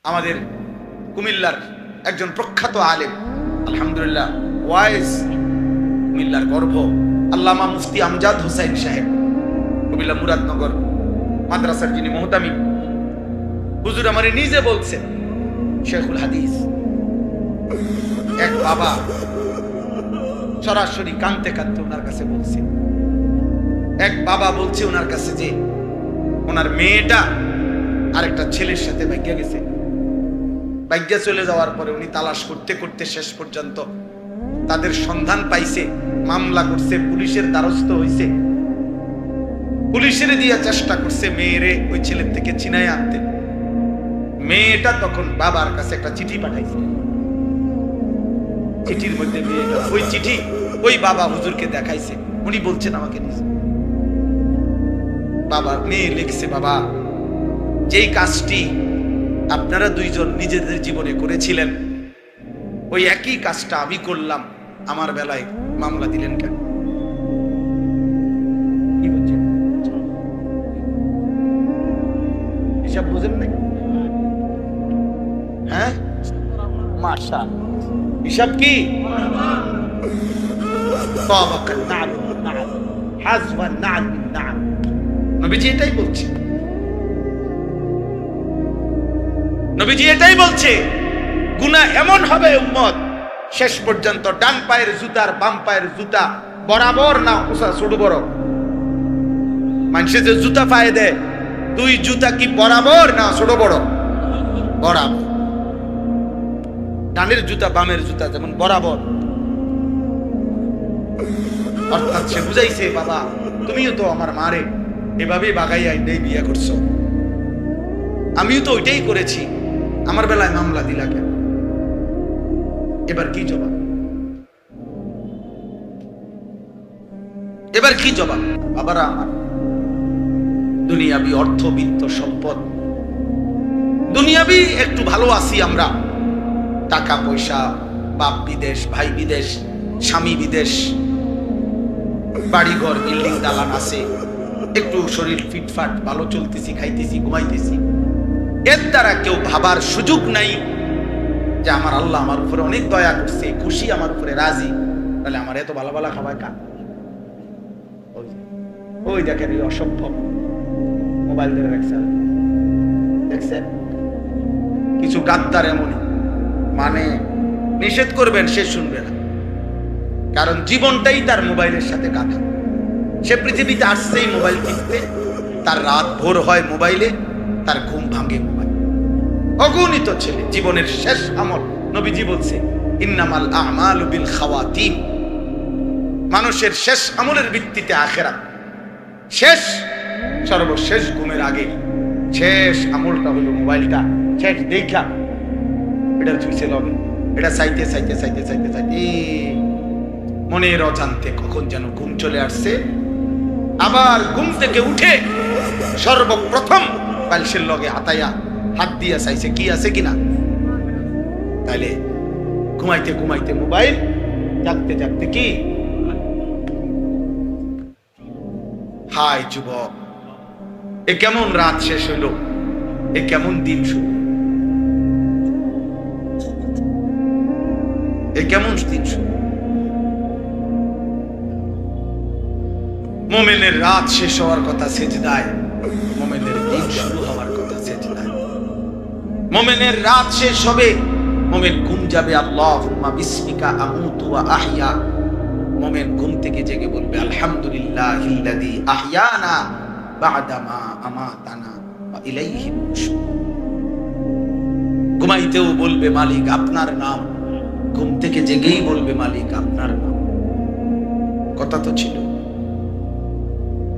আমাদের কুমিল্লার একজন প্রখ্যাত আলেম, আলহামদুলিল্লাহ ওয়াইজ, কুমিল্লার গর্ব, আল্লামা মুফতি আমজাদ হোসাইন সাহেব, কুমিল্লা মুরাদনগর মাদ্রাসার যিনি মোহতামিম, হুজুর আমারে নিজে বলছেন, শেখুল হাদিস, এক বাবা সরাসরি কাঁদতে কাঁদতে ওনার কাছে বলছে, এক বাবা বলছে ওনার কাছে যে ওনার মেয়েটা আরেকটা ছেলের সাথে ভাগ্যা গেছে। ভাগ্যা চলে যাওয়ার পরে উনি তালাশ করতে করতে শেষ পর্যন্ত তাদের সন্ধান পাইছে, মামলা করছে, পুলিশের দ্বারস্থ হইছে, পুলিশের দিয়ে চেষ্টা করছে মেয়েরে ওই ছেলের থেকে ছিনাই আনতে। মেয়েটা তখন বাবার কাছে একটা চিঠি পাঠাইছে, চিঠির মধ্যে মেয়েটা ওই চিঠি ওই বাবা হুজুরকে দেখাইছে। উনি বলছেন আমাকে নিজে, বাবা মেয়ে লিখছে, বাবা যেই কাজটি আপনারা দুইজন নিজেদের জীবনে করেছিলেন ওই একই কাজটা আমি করলাম, আমার বেলায় মামলা দিলেন কেন? কি বলছেন? এসব বুঝেন নাই? হ্যাঁ, মাশা হিসাব কি? নবীজি এটাই বলছে, নবীজি এটাই বলছে, গুনাহ এমন হবে উম্মত শেষ পর্যন্ত ডান পায়ের জুতার বাম পায়ের জুতা বরাবর না, ওসা ছোট বড় মানুষে যে জুতা পায়ে দেয়, দুই জুতা কি বরাবর না ছোট বড়? বরাবর। ডানের জুতা বামের জুতা যেমন বরাবর। অর্থাৎ সে বুঝাইছে, বাবা তুমিও তো আমার মারে এভাবে বাগাইয়া বিয়ে করছো, আমিও তো ওইটাই করেছি, আমার বেলায় মামলা দিলা কেন? এবার কি জবাব? এবার কি জবাব? বাবারা আমার, দুনিয়াবি অর্থবিত্ত সম্পদ, দুনিয়াবি একটু ভালো আছি আমরা, টাকা পয়সা, বাপ বিদেশ, ভাই বিদেশ, স্বামী বিদেশ, বাড়িঘর বিল্ডিং দালান আছে, একটু শরীর ফিটফাট, ভালো চলতেছি, খাইতেছি, ঘুমাইতেছি। এর দ্বারা কেউ ভাবার সুযোগ নাই যে আমার আল্লাহ আমার উপরে অনেক দয়া করছে, খুশি, আমার উপরে রাজি, তাহলে আমার এত ভালো ভালো খাবার কা? ওই দেখেন এই অসম্ভব মোবাইল ধরে রাখছেন, দেখছেন? কিছু গাদ্দার এমনই, মানে নিষেধ করবেন সে শুনবে না, কারণ জীবনটাই তার মোবাইলের সাথে কাটা। সে পৃথিবীতে আসছেই মোবাইল কিনতে, তার রাত ভোর হয় মোবাইলে, তার ঘুম ভাঙে মোবাইল। অগণিত ছেলে জীবনের শেষ আমল, নবীজি বলছে ইন্নামাল আমালু বিল খাওয়াতিম, মানুষের শেষ আমলের ভিত্তিতে আখিরাত। শেষ সর্বশেষ ঘুমের আগে শেষ আমলটা হলো মোবাইলটা শেষ দেখা এটা চুইছে লবে, এটা চাইতে চাইতে চাইতে চাইতে চাইতে মনের অজান্তে কখন যেন ঘুম চলে আসছে। আবার ঘুম থেকে উঠে সর্বপ্রথম বালিশের লগে হাতাইয়া হাত দিয়া চাইছে কি আছে কিনা। তাইলে ঘুমাইতে ঘুমাইতে মোবাইল, জাগতে জাগতে কি? হায় যুবক, এ কেমন রাত শেষ হইল, এ কেমন দিন শুরু, এ কেমন দিন শুরু। মোমেনের রাত শেষ হওয়ার কথা সেজদায়, মোমেনের দিন শুরু হওয়ার কথা সেজদায়। মোমেনের রাত শেষ হবে, মোমেন ঘুম যাবে আল্লাহুম্মা বিসমিকা আমুতু ওয়া আহইয়া। মোমেন ঘুম থেকে জেগে বলবে আলহামদুলিল্লাহিল্লাযী আহইয়ানা বা'দা মা আমাতানা ওয়া ইলাইহিন নুশুর। ঘুমাইতেও বলবে মালিক আপনার নাম, ঘুম থেকে জেগেই বলবে মালিক আপনার নাম। কথা তো ছিল।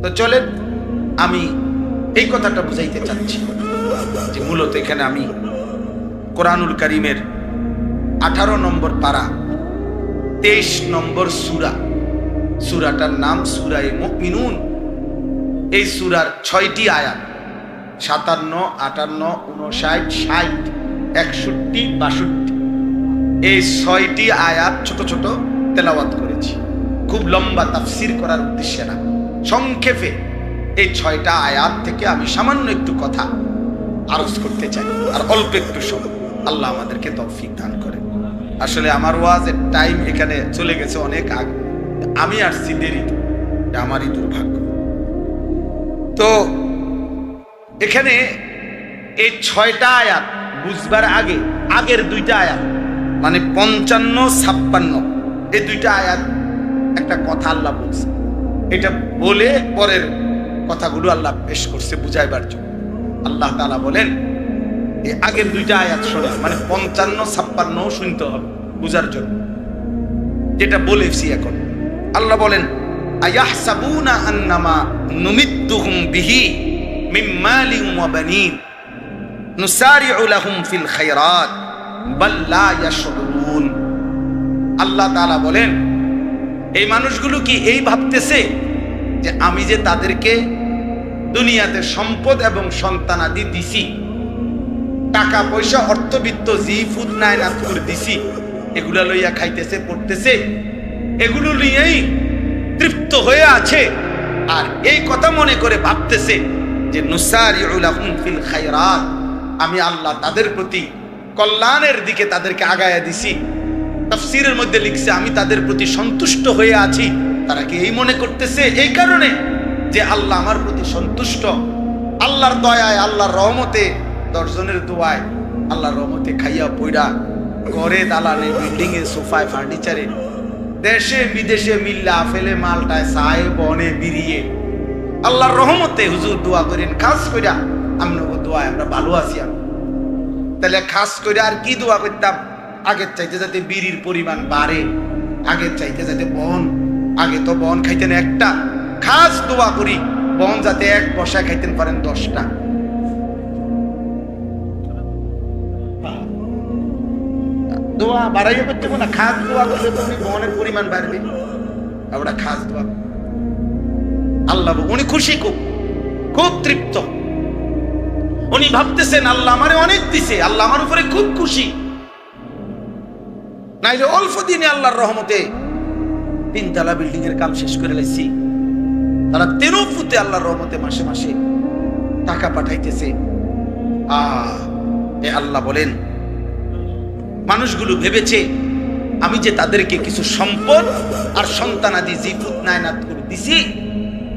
তো চলেন আমি এই কথাটা বুঝাইতে চাচ্ছি যে মূলত এখানে আমি কোরআনুল কারীমের 18 নম্বর পারা 23 নম্বর সূরা, সূরাটার নাম সূরায়ে মুমিনুন। এই সূরার 6টি আয়াত 57, 58, 59, 60, 61, 62 এই 6টি আয়াত ছোট ছোট তেলাওয়াত করেছি। খুব লম্বা তাফসীর করার উদ্দেশ্যে না, সংক্ষেপে এই 6টা আয়াত থেকে আমি সামান্য একটু কথা আরজ করতে চাই। আর অল্প একটু সময় আল্লাহ আমাদেরকে তৌফিক দান করে। আসলে আমার ওয়াজের টাইম এখানে চলে গেছে অনেক আগে, আমি আসছি দেরিতে, আমারই দুর্ভাগ্য। তো এখানে এই 6টা আয়াত বুঝবার আগে আগের 2টা আয়াত মানে 55-56 এই 2টা আয়াত একটা কথা আল্লাহ বলছে, এটা বলে পরের কথাগুলো আল্লাহ পেশ করছে বুঝাইবার জন্য। আল্লাহ তাআলা বলেন এই আগের 2টা আয়াত শোনা মানে 55-56 শুনতে হবে বুঝার জন্য, যেটা বলেছি এখন। আল্লাহ বলেন আয়াহসাবুনা আন্নামা নুমিদ্দুহুম বিহি মিন মালিন ওয়া বানিন নুসারিউ লাহুম ফিল খায়রাত বাল লা ইয়াশউরুন। আল্লাহ তাআলা বলেন এই মানুষগুলো কি এই ভাবতেছে যে আমি যে তাদেরকে দুনিয়াতে সম্পদ এবং সন্তানাদি দিছি, টাকা পয়সা অর্থবিত্ত জি ফুদ নায়নাত করে দিছি, এগুলা লইয়া খাইতেছে পড়তেছে, এগুলো নিয়েই তৃপ্ত হয়ে আছে, আর এই কথা মনে করে ভাবতেছে যে নুসারিউ লাহুম ফিল খায়রাত, আমি আল্লাহ তাদের প্রতি কল্যাণের দিকে তাদেরকে আগায়া দিছি। তাফসীরের মধ্যে লিখছে আমি তাদের প্রতি সন্তুষ্ট হয়ে আছি। তারা কি এই মনে করতেছে এই কারণে যে আল্লাহ আমার প্রতি সন্তুষ্ট, আল্লাহর দয়ায় আল্লাহর রহমতে 10 জনের দোয়ায় আল্লাহর রহমতে খাইয়া পয়রা ঘরে দালানে বিল্ডিং এ সোফায় ফার্নিচারে দেশে বিদেশে মিল্লা ফেলে মালটায় সায়ে বনে বিরিয়ে আল্লাহর রহমতে হুজুর দোয়া করেন খাস কইরা আমনগো দোয়ায় আমরা ভালো আছি। তাহলে খাস করে আর কি দোয়া করতাম, আগের চাইতে যাতে বিড়ির পরিমাণ বাড়ে, আগের চাইতে যাতে বন, আগে তো বন খাইতেন একটা, খাস দোয়া করি বন যাতে এক বসায় খাইতেন পারেন 10টা। দোয়া বাড়াইয়া করতে না, খাস দোয়া করলে তুমি বনের পরিমাণ বাড়বে। আমরা খাস দোয়া আল্লাহ উনি খুশি, খুব খুব তৃপ্ত, উনি ভাবতেছেন আল্লাহ আমারে অনেক দিছে, আল্লাহ আমার উপরে খুব খুশি। নাইলে অল্প দিনে আল্লাহর রহমতে 3 তলা বিল্ডিং এর কাম শেষ করে লাইছি, তারা 13 ফুটে আল্লাহর রহমতে মাসে মাসে টাকা পাঠাইতেছে। এ আল্লাহ বলেন মানুষগুলো ভেবেছে আমি যে তাদেরকে কিছু সম্পদ আর সন্তানাদি জিফুত নায়নাত করে দিছি,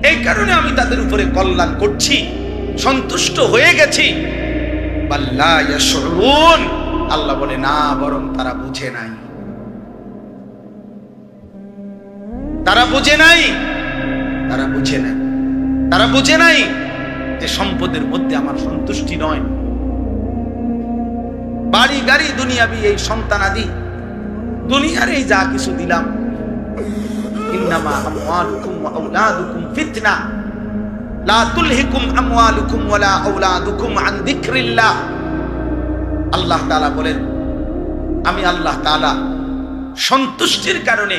এই কারণে আমি তাদের উপরে কল্যাণ করছি, সন্তুষ্ট হয়ে গেছি। বাল্লা ইয়াশউরুন, আল্লাহ বলে না, বরং তারা বুঝে নাই, তারা বুঝে নাই, তারা বুঝে নাই, তারা বুঝে নাই যে সম্পদের মধ্যে আমার সন্তুষ্টি নয়। বাড়ি গাড়ি দুনিয়াবি এই সন্তানাদি দুনিয়ার এই যা কিছু দিলাম, ইন্নামা আমওয়ালুকুম ওয়া আওলাদুকুম ফিতনা লা তুলহিকুম আমওয়ালুকুম ওয়ালা আওলাদুকুম আন যিকরিল্লাহ। আল্লাহ তাআলা বলেন আমি আল্লাহ তাআলা সন্তুষ্টির কারণে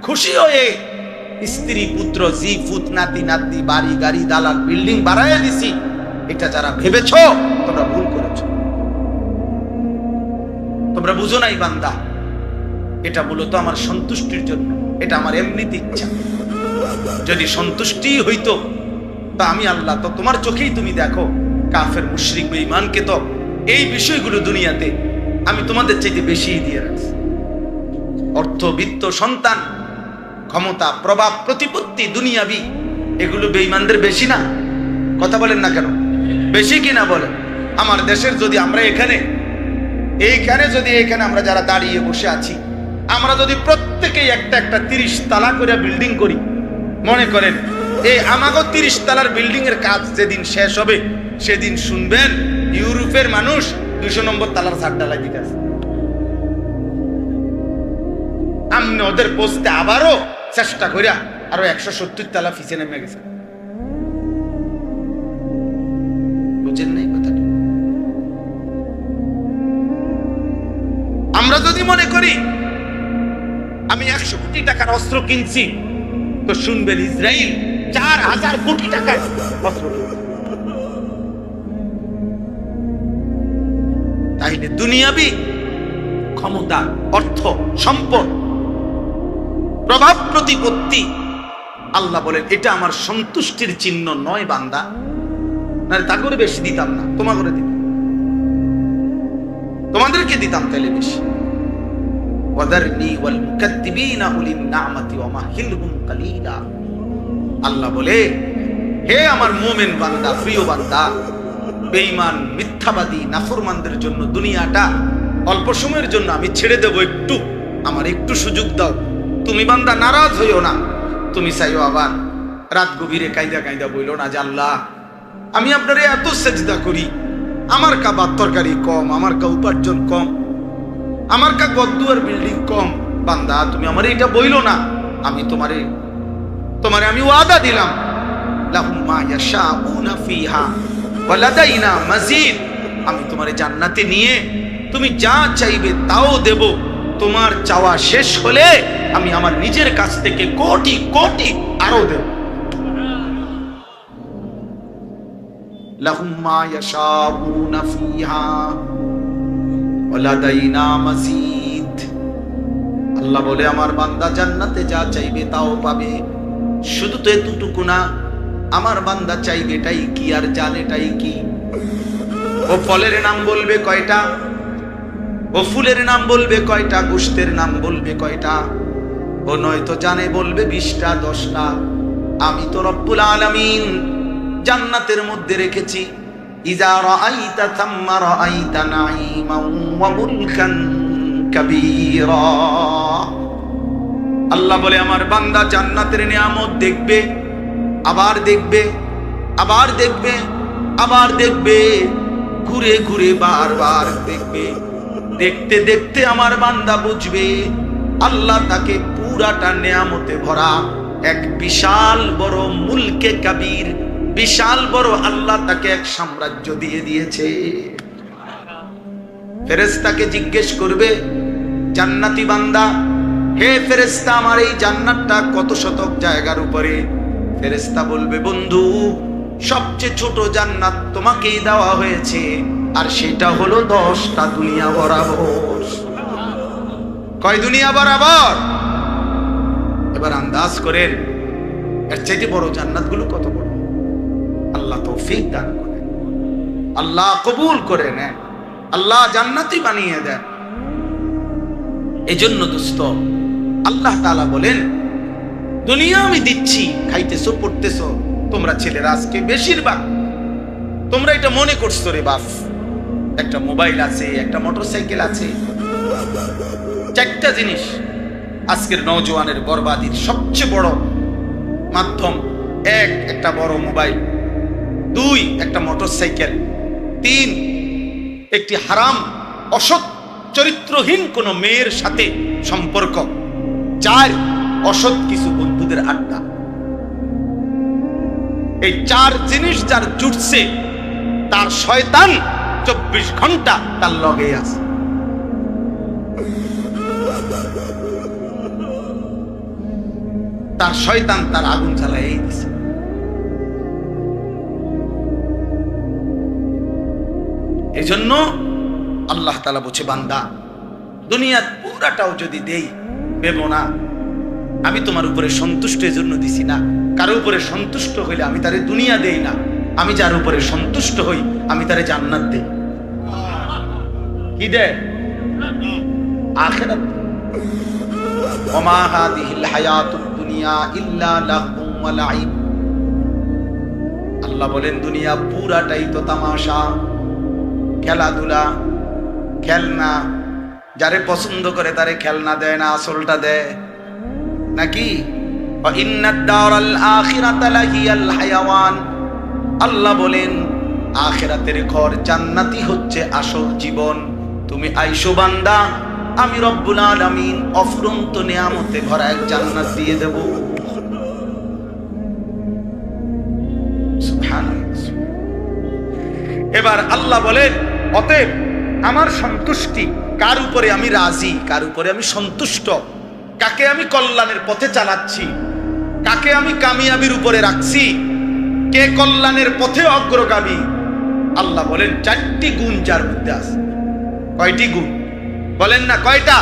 খুশি হয়ে স্ত্রী পুত্র জি ফুত নাতি নাতনি বাড়ি গাড়ি দালাল বিল্ডিং বাড়াইয়া দিছি। এটা যারা ভেবেছো তোমরা ভুল করেছো, তোমরা বুঝো নাই বান্দা, এটা মূলত আমার সন্তুষ্টির জন্য, এটা আমার এমনিতে ইচ্ছা। যদি সন্তুষ্টি হইতো তা আমি আল্লাহ তো তোমার চোখেই তুমি দেখো কাফের মুশরিক বেঈমানকে তো এই বিষয়গুলো দুনিয়াতে আমি তোমাদের চাইতে বেশি দিয়ে রাখছি। অর্থ বিত্ত সন্তান ক্ষমতা প্রভাব প্রতিপত্তি দুনিয়াবি এগুলো বেঈমানদের বেশি না? কথা বলেন না কেন, বেশি কিনা বলেন? আমার দেশের যদি আমরা এখানে আমরা যারা দাঁড়িয়ে বসে আছি, আমরা যদি প্রত্যেকেই একটা একটা 30 তলা করে বিল্ডিং করি, মনে করেন এই আমাগো 30 তলার বিল্ডিং এর কাজ যেদিন শেষ হবে সেদিন শুনবেন ইউরোপের মানুষ 200 নম্বর তলার ছাদ ঢালাই দিতে আছে। আমনে ওদের পোস্টে আবারও চেষ্টা করিয়া আরো 170 তলা ফিসে নেমে গেছে। বুঝেন নাই কথাটা? আমরা যদি মনে করি আমি 100 কোটি টাকার অস্ত্র কিনছি, তো শুনবেন ইসরায়েল 4000 কোটি টাকার অস্ত্র কিনছে। তাইলে দুনিয়াবি ক্ষমতা, অর্থ, সম্পদ, প্রভাব প্রতিপত্তি, আল্লাহ বলেন এটা আমার সন্তুষ্টির চিহ্ন নয় বান্দা। না তা করে বেশি দিতাম না, তোমা করে দিতাম, তোমাদেরকে দিতাম তাইলে বেশি। ওয়াদারনি ওয়াল মুকাদ্দিবিনা উলিন নি'মাতি ওয়া মাহিলহুম কালিলা। আল্লাহ বলে, হে আমার মুমিন বান্দা, প্রিয় বান্দা, বেঈমান মিথ্যাবাদী নাফরমানদের জন্য দুনিয়াটা অল্প সময়ের জন্য আমি ছেড়ে দেব, একটু আমার একটু সুযোগ দাও। তুমি বান্দা নারাজ হইও না, তুমি চাইও আবার রাত গভীরে কাইদা কাইদা বইলো না যে আল্লাহ আমি আপনারে এত সেজদা করি, আমার কা ভাত তরকারি কম, আমার কা উপার্জন কম, আমার কা গদ্দুয়ার বিল্ডিং কম, বান্দা তুমি আমার এটা বইলো না। আমি তোমারে আমি ওয়াদা দিলাম, লাহুম মা ইয়াশাউনা ফিহা ওয়া লাদাইনা মাজিদ। আমি তোমারে জান্নাতে নিয়ে তুমি যা চাইবে তাও দেব। তোমার চাওয়া শেষ হলে আমি আমার নিজের কাছ থেকে কোটি কোটি আরো দেব। লাহুম মা ইয়াশাউনা ফিহা ওয়া লাদাইনা মাজিদ। আল্লাহ বলে আমার বান্দা জান্নাতে যা চাইবে তাও পাবে। শুধু তো এতটুকু না, আমার বান্দা চাইবে এটাই কি আর জানেটাই কি। ও ফলের নাম বলবে কয়টা, ও ফুলের নাম বলবে কয়টা, গোশতের নাম বলবে কয়টা, ও নয়তো জানে বলবে 20টা 10টা। আমি তো রব্বুল আলামিন জান্নাতের মধ্যে রেখেছি, ইজা রাআইতা থাম্মা রাআইতা নাঈমান ওয়া মুলকান কাবীরা। আল্লাহ বলে আমার বান্দা জান্নাতের নিয়ামত দেখবে, আবার দেখবে, আবার দেখবে, আবার দেখবে, ঘুরে ঘুরে বারবার দেখবে। দেখতে দেখতে আমার বান্দা বুঝবে আল্লাহ তাকে পুরাটা নিয়ামতে ভরা এক বিশাল বড় মুলকে কাবীর, বিশাল বড় আল্লাহ তাকে এক সাম্রাজ্য দিয়ে দিয়েছে। ফেরেশতাকে জিজ্ঞেস করবে জান্নাতি বান্দা, হে ফেরেশতা আমার এই জান্নাতটা কত শতক জায়গার উপরে? ফেরেশতা বলবে বন্ধু সবচেয়ে ছোট জান্নাত তোমাকেই দেওয়া হয়েছে, আর সেটা হলো 10টা দুনিয়া বরাবর। কয় দুনিয়া বরাবর? এবার আন্দাজ করেন এর চাইতে বড় জান্নাতগুলো কত বড়। আল্লাহ তৌফিক দান করেন, আল্লাহ কবুল করে নেন, আল্লাহ জান্নাতি বানিয়ে দেন। এজন্য দোস্ত আল্লাহ তাআলা বলেন দুনিয়া আমি দিচ্ছি, খাইতেছো পড়তেছো। তোমরা ছেলেরা আজকে বেশিরভাগ তোমরা এটা মনে করছো রে বাপ, একটা মোবাইল আছে, একটা মোটরসাইকেল আছে, 4টা জিনিস আজকের নওজোয়ানের বরবাদির সবচেয়ে বড় মাধ্যম। 1 একটা বড় মোবাইল, 2 একটা মোটরসাইকেল, 3 একটি হারাম অসৎ চরিত্রহীন কোন মেয়ের সাথে সম্পর্ক, 4 অসৎ কিছু বন্ধুদের আড্ডা। এই 4 জিনিস যার জুটছে তার শয়তান 24 ঘন্টা তার লগে আছে। তার শয়তান তার আগুন জ্বালাই দিছে। এই জন্য আল্লাহ তাআলা বলছে বান্দা দুনিয়ার পুরাটাও যদি দেই দেবো না, আমি তোমার উপরে সন্তুষ্ট এজন্য দিছি না। কারো উপরে সন্তুষ্ট হইলে আমি তারে দুনিয়া দেই না, আমি যার উপরে সন্তুষ্ট হই আমি তারে জান্নাত দেই। কি দেয়? আখিরাত। ওমা হাদিহিল হায়াতুদ দুনিয়া ইল্লা লাহবুম ওয়া লাইব। আল্লাহ বলেন দুনিয়া পুরাটাই তো তামাশা, খেলাধুলা, খেলনা। যারে পছন্দ করে তারে খেলনা দেয় না, আসলটা দেয় নাকি? ইন্নাদ দারাল আখিরাতা লাহিয়াল হায়াওয়ান। আল্লাহ বলেন আখিরাতের ঘর জান্নাতই হচ্ছে আসল জীবন। তুমি আইসো বান্দা, আমি রব্বুল আলামিন অফুরন্ত নিয়ামতে ভরা এক জান্নাত দিয়ে দেব। সুবহানাল্লাহ। এবার আল্লাহ বলেন অতএব আমার সন্তুষ্টি কার উপরে আমি রাজি, কার উপরে আমি সন্তুষ্ট, কাকে আমি কল্যাণের পথে চালাচ্ছি, কাকে আমি কামিয়াবির উপরে রাখছি, কে কল্যাণের পথে অগ্রগামী। আল্লাহ বলেন 4টি গুণ যার মধ্যে আছে। কয়টি গুণ বলেন না? কয়টা?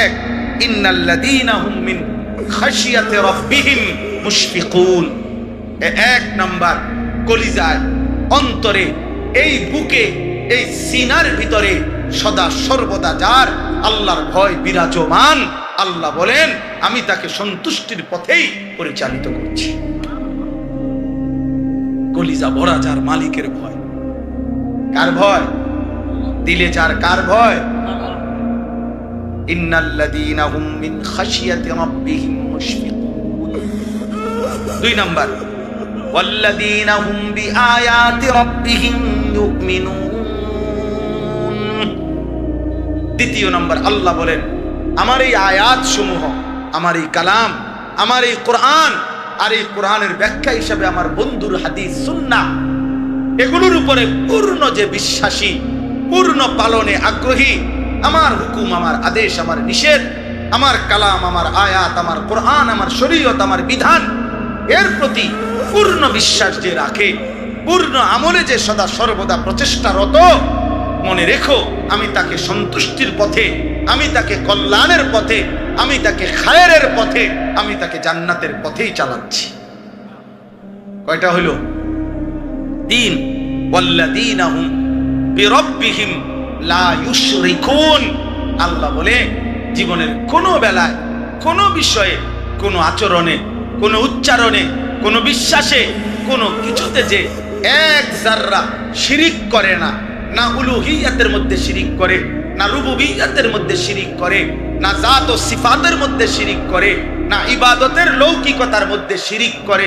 1 ইন্নাল্লাযীনা হুম মিন খাশিয়াতি রাব্বিহিম মুশফিকুন। 1 নাম্বার কলিজায় অন্তরে, এই বুকে, এই সিনার ভিতরে সদা সর্বদা যার আল্লাহর ভয় বিরাজমান, আল্লাহ বলেন আমি তাকে সন্তুষ্টির পথেই পরিচালিত করছি। কলিজা ভরা যার মালিকের ভয়। কার ভয়? দিলে যার কার ভয়? ইন্নাল্লাযীনা হুম মিন খাশিয়াতি রাব্বিহিম মুশফিকুন। 2 নাম্বার, ওয়াল্লাযীনা হুম বিআয়াতি রাব্বিহিম ইউমিনুন। 2 নাম্বার, আল্লাহ বলেন আমার এই আয়াত সমূহ, আমার এই কালাম, আমার এই কোরআন, আর এই কোরআনের ব্যাখ্যা হিসাবে আমার বন্ধুর হাদিস সুন্নাহ, এগুলোর উপরে পূর্ণ যে বিশ্বাসী, পূর্ণ পালনে আগ্রহী, আমার হুকুম, আমার আদেশ, আমার নিষেধ, আমার কালাম, আমার আয়াত, আমার কোরআন, আমার শরীয়ত, আমার বিধান, এর প্রতি পূর্ণ বিশ্বাস যে রাখে, পূর্ণ আমলে যে সদা সর্বদা প্রচেষ্টারত, মনে রেখো আমি তাকে সন্তুষ্টির পথে, আমি তাকে কল্যাণের পথে, আমি তাকে খায়েরের পথে, আমি তাকে জান্নাতের পথেই চালাচ্ছি। কয়টা হলো? 3। ওয়াল্লাযীনা হুম বিরাব্বিহিম লা ইউশরিকুন। আল্লাহ বলে জীবনের কোনো বেলায়, কোনো বিষয়ে, কোনো আচরণে, কোনো উচ্চারণে, কোনো বিশ্বাসে, কোনো কিছুতে যে এক যাররা শিরিক করে না, না উলুহিয়াতের মধ্যে শিরিক করে, না রুবুবিয়াতের মধ্যে শিরিক করে, না জাত ও সিফাতের মধ্যে শিরিক করে, না ইবাদতের লৌকিকতার মধ্যে শিরিক করে,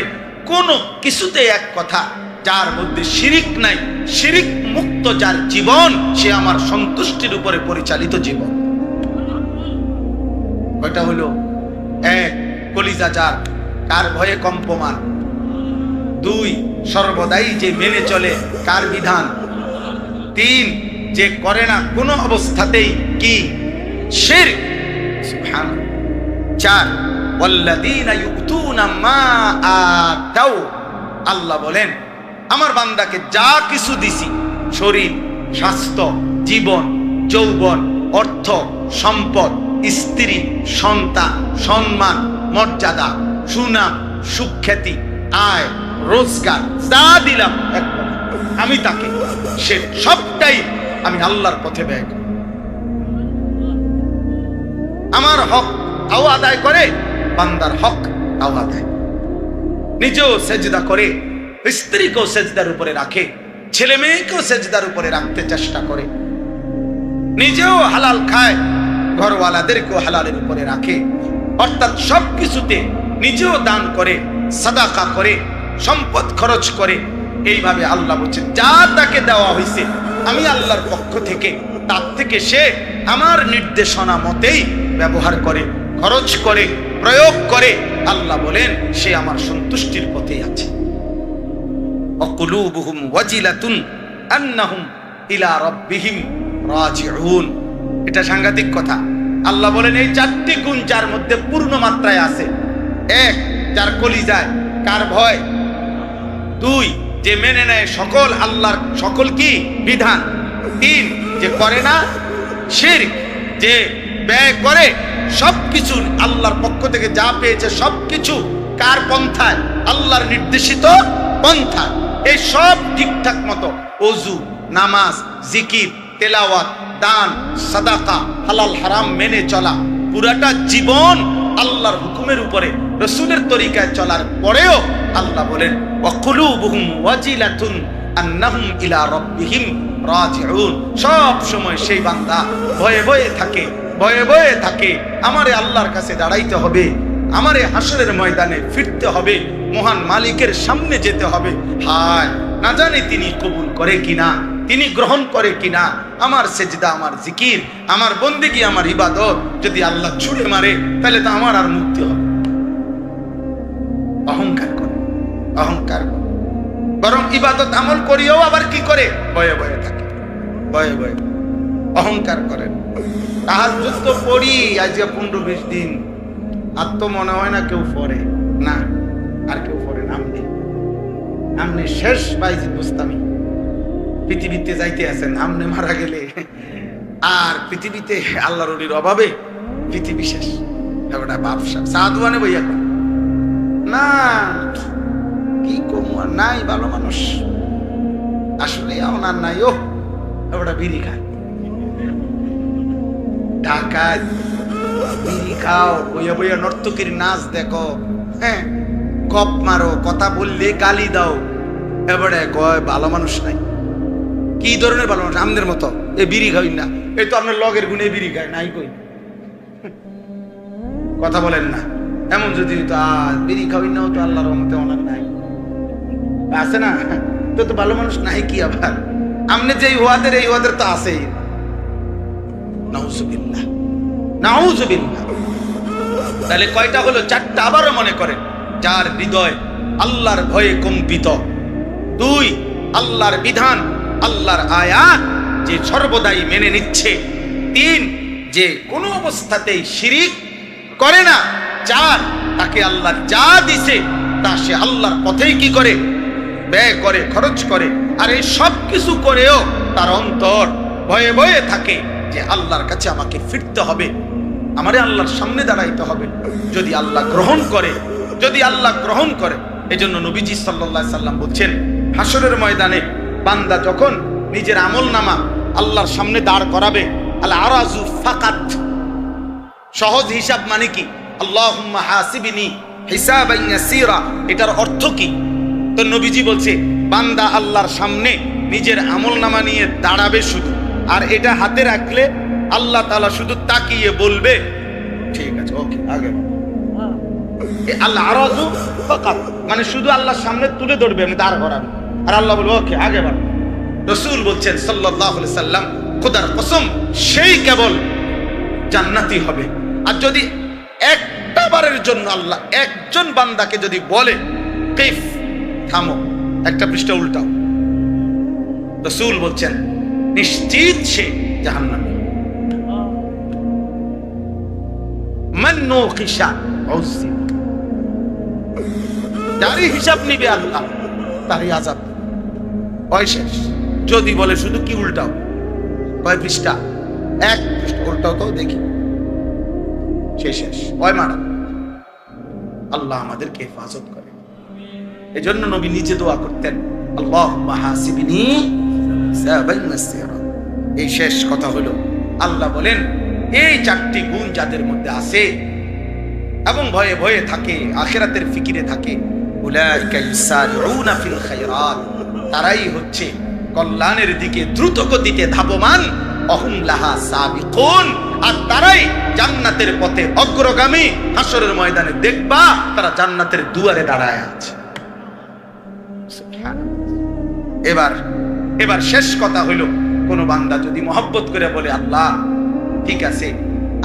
কোনো কিছুতে এক কথা, যার মধ্যে শিরিক নাই, শিরিক মুক্ত যার জীবন, সে আমার সন্তুষ্টির উপরে পরিচালিত জীবন। কয়টা হলো? 1, কলিজা যার কার ভয়ে কম্পমান। 2, সর্বদাই যে মেনে চলে কার বিধান। 3, যে করে না কোনো অবস্থাতেই কি শিরক। সুবহানাল্লাহ। 4, ওয়াল্লাযীনা ইউতুনা মা আতাউ। আল্লাহ বলেন আমার বান্দাকে যা কিছু দিছি, শরীর, স্বাস্থ্য, জীবন, যৌবন, অর্থ, সম্পদ, স্ত্রী, সন্তান, সম্মান, মর্যাদা, সুনাম, সুখ্যাতি, আয়, রোজগার, যা দিলাম আমি তাকে, সে সবটাই আমি আল্লাহর পথে ব্যয় করি। আমার হক তাও আদায় করে, বান্দার হক তাও আদায়, নিজেও সেজদা করে, স্ত্রীকেও সেজদার উপরে রাখে, ছেলে মেয়েকেও সেজদার উপরে রাখতে চেষ্টা করে, নিজেও হালাল খায়, ঘরওয়ালাদেরকেও হালালের উপরে রাখে, অর্থাৎ সবকিছুতে নিজেও দান করে, সাদাকা করে, সম্পদ খরচ করে। এইভাবে আল্লাহ বলছেন যা তাকে দেওয়া হয়েছে আমি আল্লাহর পক্ষ থেকে, তার থেকে সে আমার নির্দেশনা মতেই ব্যবহার করে, খরচ করে, প্রয়োগ করে। আল্লাহ বলেন সে আমার সন্তুষ্টির পথেই আছে। অকুলুবুহুম ওয়াজিলাতুন আন্নাহুম ইলা রাব্বিহিম রাজিউন। এটা সাংঘাতিক কথা। আল্লাহ বলেন এই 4টি গুণ যার মধ্যে পূর্ণ মাত্রায় আছে। 1, যার কলিজায় কার ভয়। 2, যে মেনে নেয় সকল আল্লাহর সকল কি বিধান। 3, যে করে না শিরক, যে ব্যয় করে সবকিছু আল্লাহর পক্ষ থেকে যা পেয়েছে সবকিছু কার পন্থায়, আল্লাহর নির্দেশিত পন্থায়। এই সব ঠিকঠাক মতো ওযু, নামাজ, জিকির, তেলাওয়াত, দান, সাদাকা, হালাল হারাম মেনে চলা, পুরাটা জীবন আল্লাহর হুকুমের উপরে রাসূলের তরিকায় চলার পরেও আল্লাহ বলেন ওয়াকুলুবুহুম ওয়াজিলাতুন আন্নাহুম ইলা রাব্বিহিম রাজিউন। সব সময় সেই বান্দা ভয়ে ভয়ে থাকে, ভয়ে ভয়ে থাকে আমারে আল্লাহর কাছে দাঁড়াইতে হবে, আমারে হাসরের ময়দানে ফিরতে হবে, মহান মালিকের সামনে যেতে হবে। হায় না জানি তিনি কবুল করে কিনা, তিনি গ্রহণ করে কিনা। আমার সেজদা, আমার জিকির, আমার বন্দেগী, আমার ইবাদত যদি আল্লাহ ছুড়ে মারে তাহলে তো আমার আর মুক্তি হবে। অহংকার করে, অহংকার করে, বরং ইবাদত আমল করিও আবার কি করে ভয়ে ভয়ে থাকে, ভয়ে ভয়ে অহংকার করেন। তাহাজ্জুদ তো পড়ি আজ 15-20 দিন, আর তো মনে হয় না কেউ পড়ে না, আর কেউ পড়ে না। আমনে শেষ বাইজিদ বুঝতামি পৃথিবীতে যাইতে আছেন, আমনে মারা গেলে আর পৃথিবীতে আল্লাহর ওলির অভাবে পৃথিবী শেষ। একটা বাপসা সাধুয়ানে বইয়া না কি কম আর নাই, ভালো মানুষ আসলে ওনার নাই, ও ওটা বিড়ি খায়, ঢাকায় বিড়ি খাও, বইয়া বইয়া নর্তকীর নাচ দেখো, হ্যাঁ গপ মারো, কথা বললে গালি দাও, এবারে কয় ভালো মানুষ নাই। কি ধরনের ভালো মানুষ? আমাদের মতো এ বিড়ি খাই না, এই তো আপনার লগের গুণে বিড়ি খায় নাই, কই কথা বলেন না। এমন যদি বিড়ি খাওয়াই নাও তো আল্লাহর রহমতে অনেক নাই আছে না, তো তো ভালো মানুষ নাই কি আবার? আমনে যে ওয়াদের এই ওয়াদের তো আছেই। নাউজুবিল্লাহ, নাউজুবিল্লাহ। তাহলে কয়টা হলো? চারটা। আবারও মনে করেন, যার হৃদয় আল্লাহর ভয়ে কম্পিত, 2 আল্লাহর বিধান আল্লাহর আয়াত যে সর্বদাই মেনে নিচ্ছে, 3 যে কোনো অবস্থাতেই শিরিক করে না, 4 তাকে আল্লাহ যা দিছে তা সে আল্লাহর পথেই কি করে? ব্যয় করে, খরচ করে। আর এই সব কিছু করেও তার অন্তর ভয়ে ভয়ে থাকে যে আল্লাহর কাছে আমাকে ফিরতে হবে, আমারে আল্লাহর সামনে দাঁড়াইতে হবে। যদি আল্লাহ গ্রহণ করে, যদি আল্লাহ গ্রহণ করে। এই জন্য নবীজি সাল্লাল্লাহু আলাইহি সাল্লাম বলছেন, হাসরের ময়দানে বান্দা যখন নিজের আমল নামা আল্লাহর সামনে দাঁড় করাবে, আল আরাজু ফাকাত, সহজ হিসাব মানে কি? আল্লাহুম্মা হাসিবনি হিসাবান ইয়াসীরা, এটার অর্থ কি? তো নবীজি বলছে, বান্দা আল্লাহর সামনে নিজের আমল নামা নিয়ে দাঁড়াবে শুধু, আর এটা হাতে রাখলে আল্লাহ তাআলা শুধু তাকিয়ে বলবে ঠিক আছে, ওকে আগে। আল্লাহ আরাজু ফাকাত মানে শুধু আল্লাহর সামনে তুলে ধরবে, আমি দাঁড় করাবে, আর আল্লাহ বলবে ওকে আগে বাড়। রাসূল বলছেন সাল্লাল্লাহু আলাইহি সাল্লাম, খোদার কসম সেই কেবল জান্নাতি হবে। আর যদি একটা বারের জন্য আল্লাহ একজন বান্দাকে যদি বলে কিফ, থামো, একটা পৃষ্ঠা উল্টাও, রাসূল বলছেন নিশ্চিত সে জাহান্নামী। মান নুকিশা উযিব, যারই হিসাব নিবে আল্লাহ তারই আযাব হয় শেষ। যদি বলে শুধু কি উল্টাও, কয় পৃষ্ঠা? 1 পৃষ্ঠা উল্টাও তো দেখি, শেষ হয় মারা। আল্লাহ আমাদেরকে হেফাজত করে। এজন্য নবী নিজে দোয়া করতেন, আল্লাহুম্মা হাসিবনি হিসাবান ইয়াসীরা। এই শেষ কথা হলো, আল্লাহ বলেন এই 4টি গুণ যাদের মধ্যে আছে এবং ভয়ে ভয়ে থাকে, আখিরাতের ফিকিরে থাকে, উলাইকা ইউসারিউনা ফিল খায়রাত, তারাই হচ্ছে কল্যাণের দিকে দ্রুত গতিতে ধাবমান, অহুম লাহা সাবিকুন, আর তারাই জান্নাতের পথে অগ্রগামী। হাসরের ময়দানে দেখবা তারা জান্নাতের দুয়ারে দাঁড়ায় আছে। এবার শেষ কথা হইল, কোন বান্দা যদি মহব্বত করে বলে আল্লাহ ঠিক আছে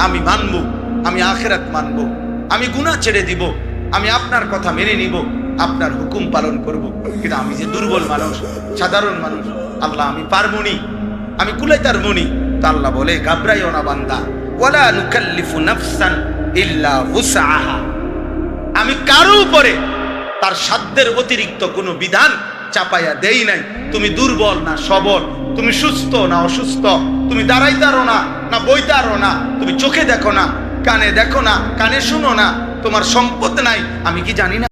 আমি মানবো, আমি আখিরাত মানবো, আমি গুনাহ ছেড়ে দিব, আমি আপনার কথা মেনে নিব, আপনার হুকুম পালন করব, কিন্তু আমি যে দুর্বল মানুষ, সাধারণ মানুষ, আল্লাহ আমি পারবো নি, আমি কুলাইতার মনি। তা আল্লাহ বলে ঘাবড়াইও না বান্দা, ওয়ালা নুকাল্লিফু নাফসান ইল্লা উসআহা, আমি কারো উপরে তার সাধ্যের অতিরিক্ত কোনো বিধান চাপাইয়া দেই নাই। তুমি দুর্বল না সবল, তুমি সুস্থ না অসুস্থ, তুমি দাঁড়াইতারো না না বইতারো না, তুমি চোখে দেখো না, কানে দেখো না, কানে শুনো না, তোমার সম্পদ নাই, আমি কি জানি না?